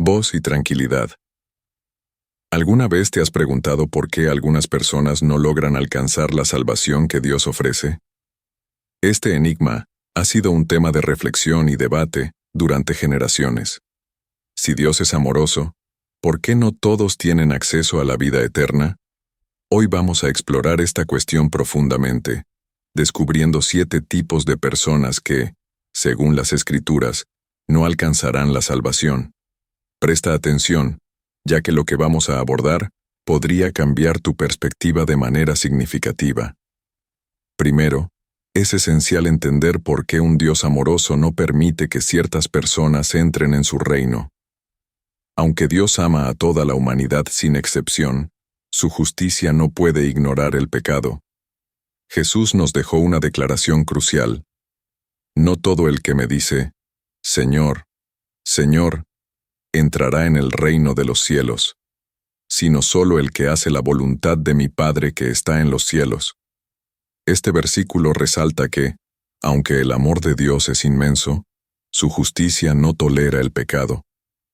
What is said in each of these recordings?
voz y tranquilidad. ¿Alguna vez te has preguntado por qué algunas personas no logran alcanzar la salvación que Dios ofrece? Este enigma ha sido un tema de reflexión y debate durante generaciones. Si Dios es amoroso, ¿por qué no todos tienen acceso a la vida eterna? Hoy vamos a explorar esta cuestión profundamente, descubriendo 7 tipos de personas que, según las Escrituras, no alcanzarán la salvación. Presta atención, ya que lo que vamos a abordar podría cambiar tu perspectiva de manera significativa. Primero, es esencial entender por qué un Dios amoroso no permite que ciertas personas entren en su reino. Aunque Dios ama a toda la humanidad sin excepción, su justicia no puede ignorar el pecado. Jesús nos dejó una declaración crucial. No todo el que me dice, Señor, Señor, entrará en el reino de los cielos, sino solo el que hace la voluntad de mi Padre que está en los cielos. Este versículo resalta que, aunque el amor de Dios es inmenso, su justicia no tolera el pecado.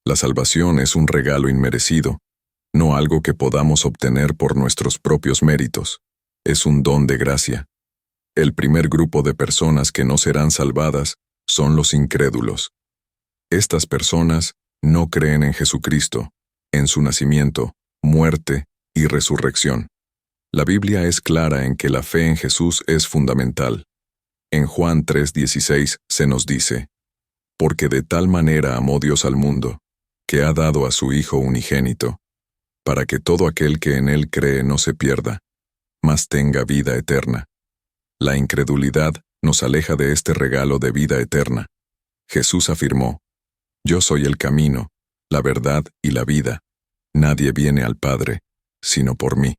La salvación es un regalo inmerecido, no algo que podamos obtener por nuestros propios méritos. Es un don de gracia. El primer grupo de personas que no serán salvadas son los incrédulos. Estas personas no creen en Jesucristo, en su nacimiento, muerte y resurrección. La Biblia es clara en que la fe en Jesús es fundamental. En Juan 3:16 se nos dice, «Porque de tal manera amó Dios al mundo, que ha dado a su Hijo unigénito, para que todo aquel que en Él cree no se pierda, mas tenga vida eterna». La incredulidad nos aleja de este regalo de vida eterna. Jesús afirmó, «Yo soy el camino, la verdad y la vida. Nadie viene al Padre, sino por mí».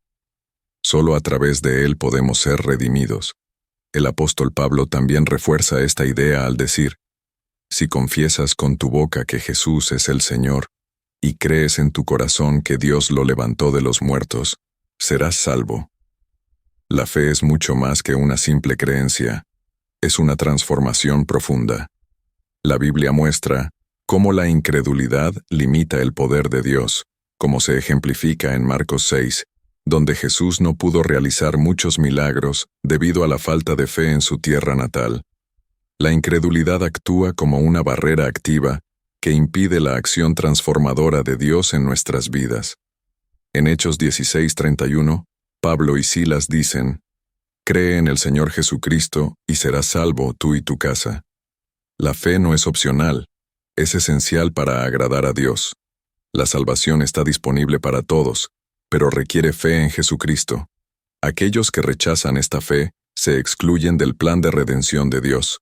Solo a través de Él podemos ser redimidos. El apóstol Pablo también refuerza esta idea al decir, «Si confiesas con tu boca que Jesús es el Señor, y crees en tu corazón que Dios lo levantó de los muertos, serás salvo». La fe es mucho más que una simple creencia, es una transformación profunda. La Biblia muestra cómo la incredulidad limita el poder de Dios, como se ejemplifica en Marcos 6, donde Jesús no pudo realizar muchos milagros debido a la falta de fe en su tierra natal. La incredulidad actúa como una barrera activa que impide la acción transformadora de Dios en nuestras vidas. En Hechos 16:31, Pablo y Silas dicen, «Cree en el Señor Jesucristo y serás salvo tú y tu casa». La fe no es opcional, es esencial para agradar a Dios. La salvación está disponible para todos, pero requiere fe en Jesucristo. Aquellos que rechazan esta fe se excluyen del plan de redención de Dios.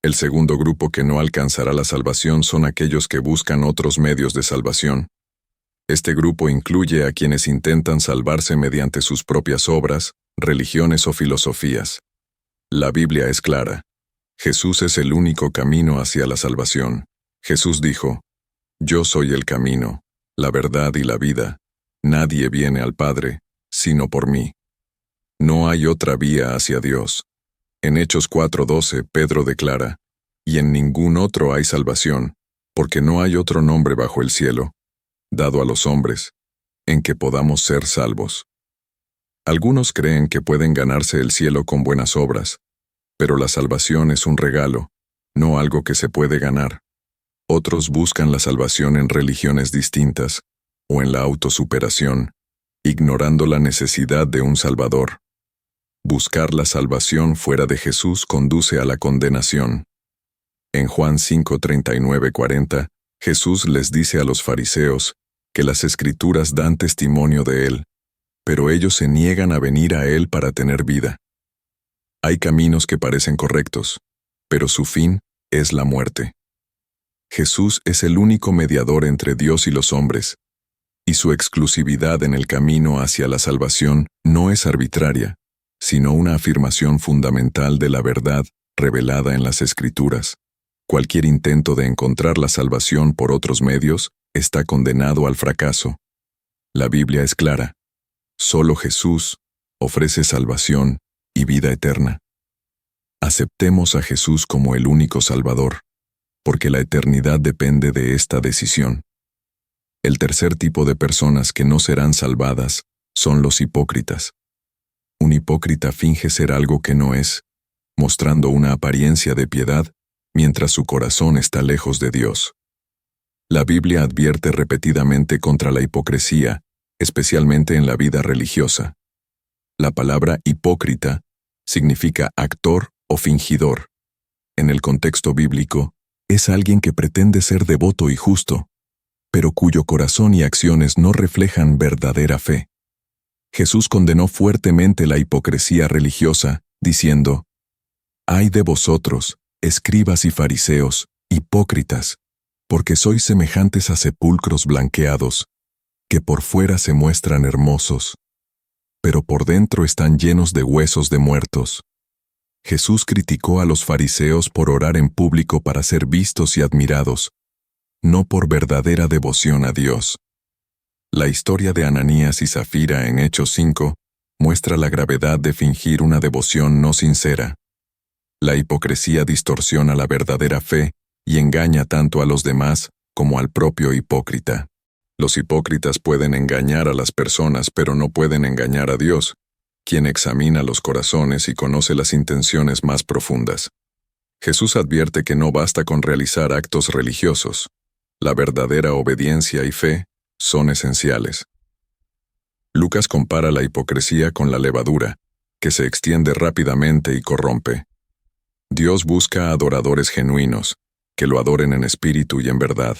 El segundo grupo que no alcanzará la salvación son aquellos que buscan otros medios de salvación. Este grupo incluye a quienes intentan salvarse mediante sus propias obras, religiones o filosofías. La Biblia es clara. Jesús es el único camino hacia la salvación. Jesús dijo, «Yo soy el camino, la verdad y la vida. Nadie viene al Padre, sino por mí». No hay otra vía hacia Dios. En Hechos 4:12, Pedro declara, «Y en ningún otro hay salvación, porque no hay otro nombre bajo el cielo, dado a los hombres, en que podamos ser salvos». Algunos creen que pueden ganarse el cielo con buenas obras, pero la salvación es un regalo, no algo que se puede ganar. Otros buscan la salvación en religiones distintas, o en la autosuperación, ignorando la necesidad de un Salvador. Buscar la salvación fuera de Jesús conduce a la condenación. En Juan 5:39-40, Jesús les dice a los fariseos que las Escrituras dan testimonio de Él, pero ellos se niegan a venir a Él para tener vida. Hay caminos que parecen correctos, pero su fin es la muerte. Jesús es el único mediador entre Dios y los hombres, y su exclusividad en el camino hacia la salvación no es arbitraria, sino una afirmación fundamental de la verdad revelada en las Escrituras. Cualquier intento de encontrar la salvación por otros medios está condenado al fracaso. La Biblia es clara. Solo Jesús ofrece salvación y vida eterna. Aceptemos a Jesús como el único Salvador, porque la eternidad depende de esta decisión. El tercer tipo de personas que no serán salvadas son los hipócritas. Un hipócrita finge ser algo que no es, mostrando una apariencia de piedad, mientras su corazón está lejos de Dios. La Biblia advierte repetidamente contra la hipocresía, especialmente en la vida religiosa. La palabra hipócrita significa actor o fingidor. En el contexto bíblico, es alguien que pretende ser devoto y justo, pero cuyo corazón y acciones no reflejan verdadera fe. Jesús condenó fuertemente la hipocresía religiosa, diciendo: «Ay de vosotros, escribas y fariseos, hipócritas, porque sois semejantes a sepulcros blanqueados, que por fuera se muestran hermosos, pero por dentro están llenos de huesos de muertos». Jesús criticó a los fariseos por orar en público para ser vistos y admirados, no por verdadera devoción a Dios. La historia de Ananías y Zafira en Hechos 5 muestra la gravedad de fingir una devoción no sincera. La hipocresía distorsiona la verdadera fe y engaña tanto a los demás como al propio hipócrita. Los hipócritas pueden engañar a las personas, pero no pueden engañar a Dios, quien examina los corazones y conoce las intenciones más profundas. Jesús advierte que no basta con realizar actos religiosos. La verdadera obediencia y fe son esenciales. Lucas compara la hipocresía con la levadura, que se extiende rápidamente y corrompe. Dios busca adoradores genuinos, que lo adoren en espíritu y en verdad.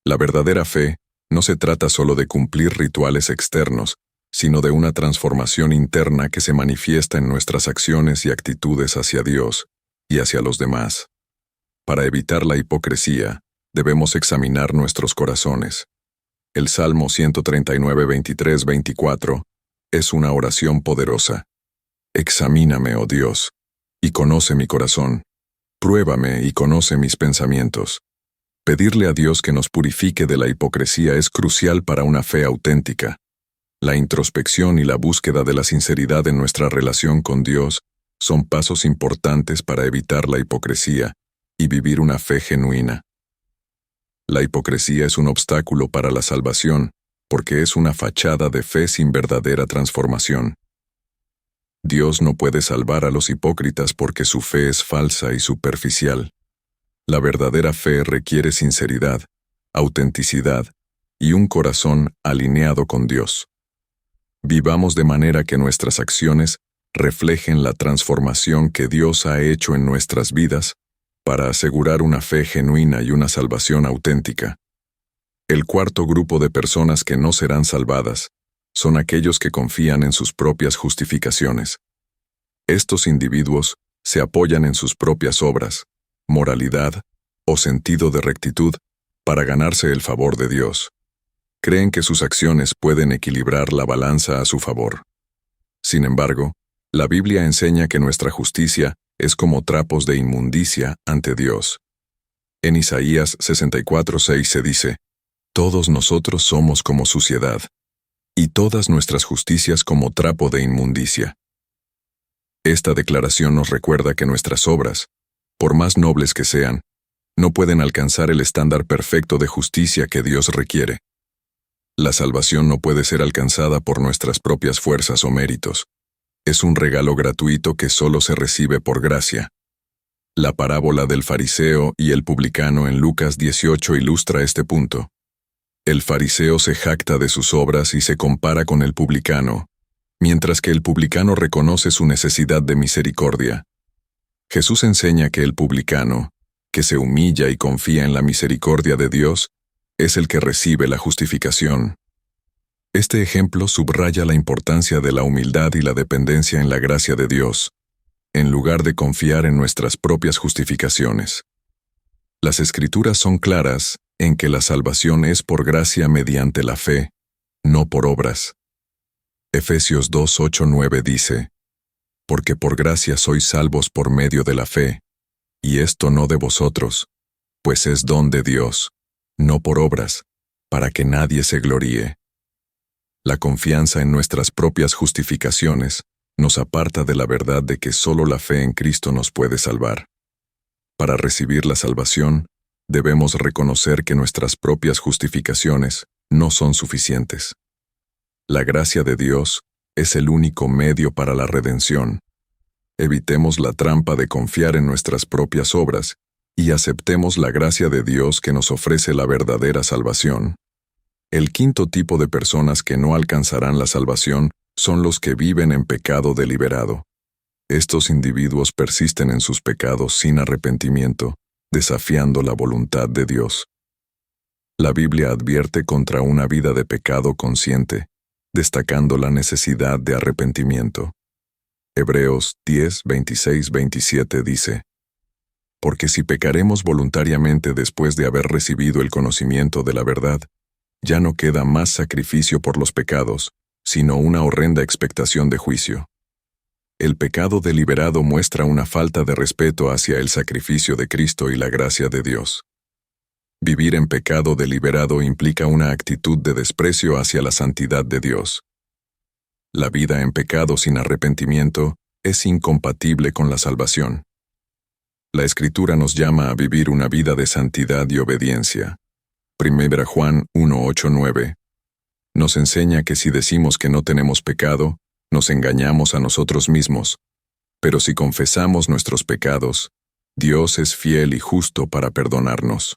La verdadera fe no se trata solo de cumplir rituales externos, sino de una transformación interna que se manifiesta en nuestras acciones y actitudes hacia Dios y hacia los demás. Para evitar la hipocresía, debemos examinar nuestros corazones. El Salmo 139, 23, 24 es una oración poderosa. Examíname, oh Dios, y conoce mi corazón. Pruébame y conoce mis pensamientos. Pedirle a Dios que nos purifique de la hipocresía es crucial para una fe auténtica. La introspección y la búsqueda de la sinceridad en nuestra relación con Dios son pasos importantes para evitar la hipocresía y vivir una fe genuina. La hipocresía es un obstáculo para la salvación, porque es una fachada de fe sin verdadera transformación. Dios no puede salvar a los hipócritas porque su fe es falsa y superficial. La verdadera fe requiere sinceridad, autenticidad y un corazón alineado con Dios. Vivamos de manera que nuestras acciones reflejen la transformación que Dios ha hecho en nuestras vidas para asegurar una fe genuina y una salvación auténtica. El cuarto grupo de personas que no serán salvadas son aquellos que confían en sus propias justificaciones. Estos individuos se apoyan en sus propias obras, moralidad o sentido de rectitud para ganarse el favor de Dios. Creen que sus acciones pueden equilibrar la balanza a su favor. Sin embargo, la Biblia enseña que nuestra justicia es como trapos de inmundicia ante Dios. En Isaías 64:6 se dice: «Todos nosotros somos como suciedad, y todas nuestras justicias como trapo de inmundicia». Esta declaración nos recuerda que nuestras obras, por más nobles que sean, no pueden alcanzar el estándar perfecto de justicia que Dios requiere. La salvación no puede ser alcanzada por nuestras propias fuerzas o méritos. Es un regalo gratuito que solo se recibe por gracia. La parábola del fariseo y el publicano en Lucas 18 ilustra este punto. El fariseo se jacta de sus obras y se compara con el publicano, mientras que el publicano reconoce su necesidad de misericordia. Jesús enseña que el publicano, que se humilla y confía en la misericordia de Dios, es el que recibe la justificación. Este ejemplo subraya la importancia de la humildad y la dependencia en la gracia de Dios, en lugar de confiar en nuestras propias justificaciones. Las Escrituras son claras en que la salvación es por gracia mediante la fe, no por obras. Efesios 2:8-9 dice: «Porque por gracia sois salvos por medio de la fe, y esto no de vosotros, pues es don de Dios, no por obras, para que nadie se gloríe». La confianza en nuestras propias justificaciones nos aparta de la verdad de que solo la fe en Cristo nos puede salvar. Para recibir la salvación, debemos reconocer que nuestras propias justificaciones no son suficientes. La gracia de Dios es el único medio para la redención. Evitemos la trampa de confiar en nuestras propias obras y aceptemos la gracia de Dios que nos ofrece la verdadera salvación. El quinto tipo de personas que no alcanzarán la salvación son los que viven en pecado deliberado. Estos individuos persisten en sus pecados sin arrepentimiento, desafiando la voluntad de Dios. La Biblia advierte contra una vida de pecado consciente, destacando la necesidad de arrepentimiento. Hebreos 10, 26, 27 dice: Porque si pecaremos voluntariamente después de haber recibido el conocimiento de la verdad, ya no queda más sacrificio por los pecados, sino una horrenda expectación de juicio. El pecado deliberado muestra una falta de respeto hacia el sacrificio de Cristo y la gracia de Dios. Vivir en pecado deliberado implica una actitud de desprecio hacia la santidad de Dios. La vida en pecado sin arrepentimiento es incompatible con la salvación. La Escritura nos llama a vivir una vida de santidad y obediencia. 1 Juan 1, 8, 9. Nos enseña que si decimos que no tenemos pecado, nos engañamos a nosotros mismos. Pero si confesamos nuestros pecados, Dios es fiel y justo para perdonarnos.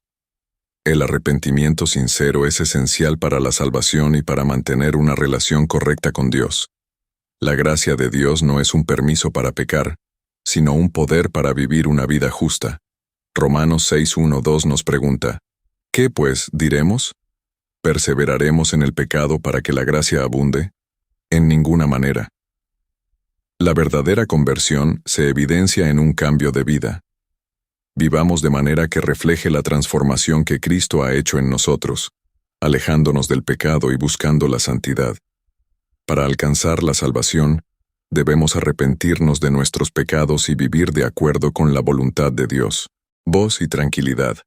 El arrepentimiento sincero es esencial para la salvación y para mantener una relación correcta con Dios. La gracia de Dios no es un permiso para pecar, sino un poder para vivir una vida justa. Romanos 6, 1, 2 nos pregunta: ¿qué pues diremos? ¿Perseveraremos en el pecado para que la gracia abunde? En ninguna manera. La verdadera conversión se evidencia en un cambio de vida. Vivamos de manera que refleje la transformación que Cristo ha hecho en nosotros, alejándonos del pecado y buscando la santidad. Para alcanzar la salvación, debemos arrepentirnos de nuestros pecados y vivir de acuerdo con la voluntad de Dios. Voz y tranquilidad.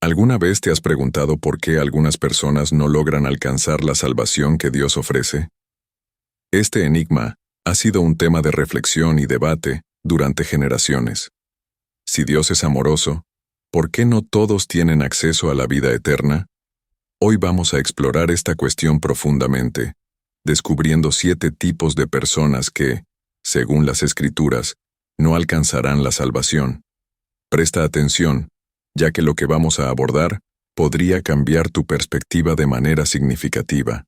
¿Alguna vez te has preguntado por qué algunas personas no logran alcanzar la salvación que Dios ofrece? Este enigma ha sido un tema de reflexión y debate durante generaciones. Si Dios es amoroso, ¿por qué no todos tienen acceso a la vida eterna? Hoy vamos a explorar esta cuestión profundamente, descubriendo 7 tipos de personas que, según las Escrituras, no alcanzarán la salvación. Presta atención, ya que lo que vamos a abordar podría cambiar tu perspectiva de manera significativa.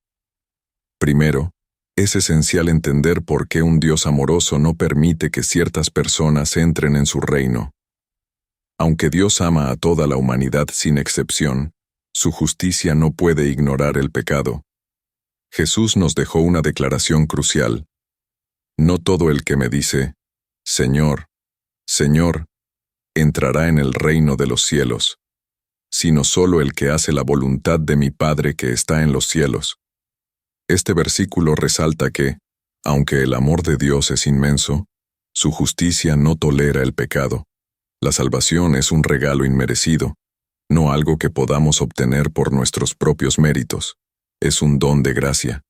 Primero, es esencial entender por qué un Dios amoroso no permite que ciertas personas entren en su reino. Aunque Dios ama a toda la humanidad sin excepción, su justicia no puede ignorar el pecado. Jesús nos dejó una declaración crucial: no todo el que me dice, Señor, Señor, entrará en el reino de los cielos, sino solo el que hace la voluntad de mi Padre que está en los cielos. Este versículo resalta que, aunque el amor de Dios es inmenso, su justicia no tolera el pecado. La salvación es un regalo inmerecido, no algo que podamos obtener por nuestros propios méritos. Es un don de gracia.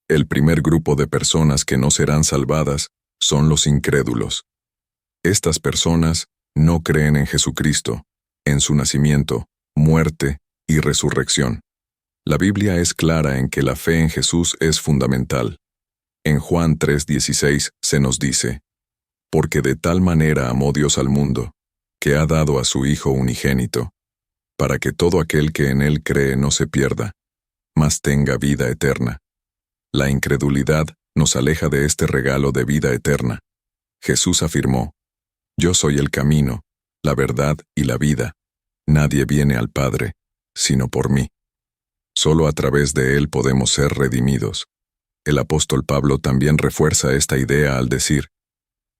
El primer grupo de personas que no serán salvadas son los incrédulos. Estas personas no creen en Jesucristo, en su nacimiento, muerte y resurrección. La Biblia es clara en que la fe en Jesús es fundamental. En Juan 3:16 se nos dice: porque de tal manera amó Dios al mundo, que ha dado a su Hijo unigénito, para que todo aquel que en él cree no se pierda, mas tenga vida eterna. La incredulidad nos aleja de este regalo de vida eterna. Jesús afirmó: yo soy el camino, la verdad y la vida. Nadie viene al Padre, sino por mí. Solo a través de él podemos ser redimidos. El apóstol Pablo también refuerza esta idea al decir: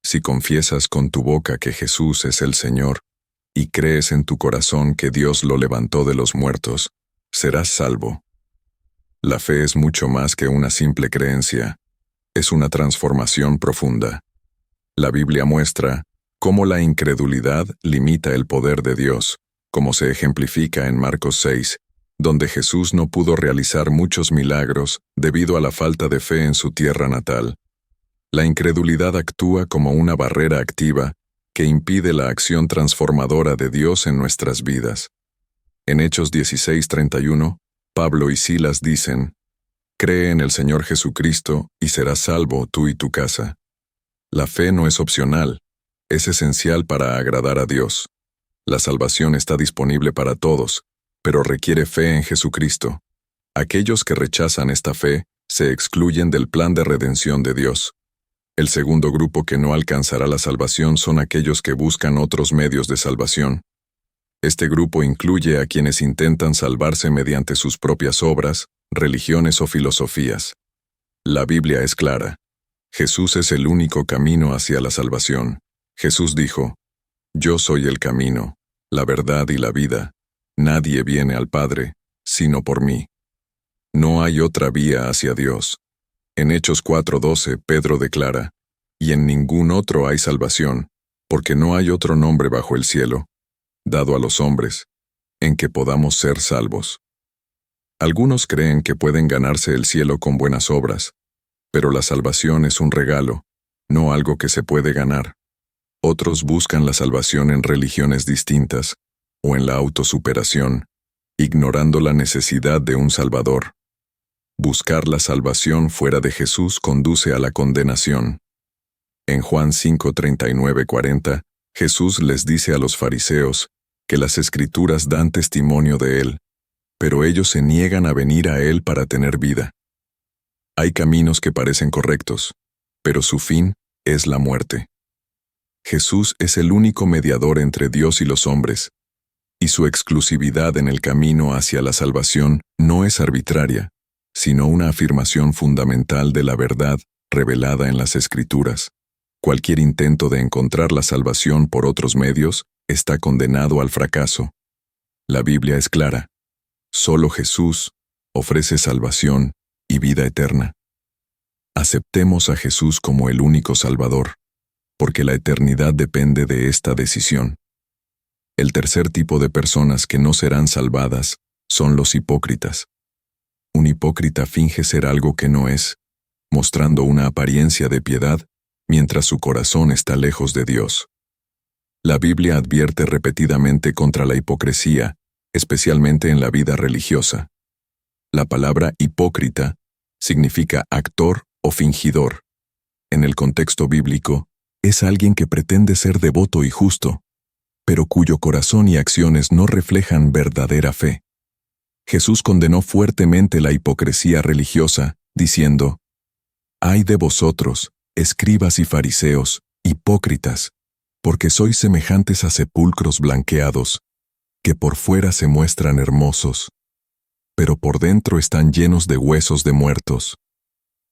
si confiesas con tu boca que Jesús es el Señor, y crees en tu corazón que Dios lo levantó de los muertos, serás salvo. La fe es mucho más que una simple creencia. Es una transformación profunda. La Biblia muestra cómo la incredulidad limita el poder de Dios, como se ejemplifica en Marcos 6, donde Jesús no pudo realizar muchos milagros debido a la falta de fe en su tierra natal. La incredulidad actúa como una barrera activa que impide la acción transformadora de Dios en nuestras vidas. En Hechos 16:31, Pablo y Silas dicen: «Cree en el Señor Jesucristo y serás salvo tú y tu casa». La fe no es opcional, es esencial para agradar a Dios. La salvación está disponible para todos, pero requiere fe en Jesucristo. Aquellos que rechazan esta fe se excluyen del plan de redención de Dios. El segundo grupo que no alcanzará la salvación son aquellos que buscan otros medios de salvación. Este grupo incluye a quienes intentan salvarse mediante sus propias obras, religiones o filosofías. La Biblia es clara. Jesús es el único camino hacia la salvación. Jesús dijo: «Yo soy el camino, la verdad y la vida. Nadie viene al Padre, sino por mí». No hay otra vía hacia Dios. En Hechos 4:12, Pedro declara: «Y en ningún otro hay salvación, porque no hay otro nombre bajo el cielo, dado a los hombres, en que podamos ser salvos». Algunos creen que pueden ganarse el cielo con buenas obras, pero la salvación es un regalo, no algo que se puede ganar. Otros buscan la salvación en religiones distintas, o en la autosuperación, ignorando la necesidad de un Salvador. Buscar la salvación fuera de Jesús conduce a la condenación. En Juan 5:39-40, Jesús les dice a los fariseos que las Escrituras dan testimonio de Él, pero ellos se niegan a venir a Él para tener vida. Hay caminos que parecen correctos, pero su fin es la muerte. Jesús es el único mediador entre Dios y los hombres, y su exclusividad en el camino hacia la salvación no es arbitraria, sino una afirmación fundamental de la verdad revelada en las Escrituras. Cualquier intento de encontrar la salvación por otros medios está condenado al fracaso. La Biblia es clara. Solo Jesús ofrece salvación y vida eterna. Aceptemos a Jesús como el único Salvador, porque la eternidad depende de esta decisión. El tercer tipo de personas que no serán salvadas son los hipócritas. Un hipócrita finge ser algo que no es, mostrando una apariencia de piedad, mientras su corazón está lejos de Dios. La Biblia advierte repetidamente contra la hipocresía, especialmente en la vida religiosa. La palabra hipócrita significa actor o fingidor. En el contexto bíblico, es alguien que pretende ser devoto y justo, pero cuyo corazón y acciones no reflejan verdadera fe. Jesús condenó fuertemente la hipocresía religiosa, diciendo: «Ay de vosotros, escribas y fariseos, hipócritas, porque sois semejantes a sepulcros blanqueados, que por fuera se muestran hermosos, pero por dentro están llenos de huesos de muertos».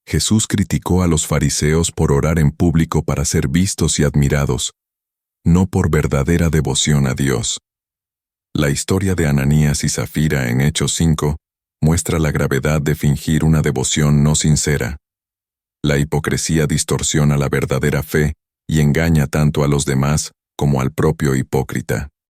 Jesús criticó a los fariseos por orar en público para ser vistos y admirados, no por verdadera devoción a Dios. La historia de Ananías y Zafira en Hechos 5 muestra la gravedad de fingir una devoción no sincera. La hipocresía distorsiona la verdadera fe y engaña tanto a los demás como al propio hipócrita.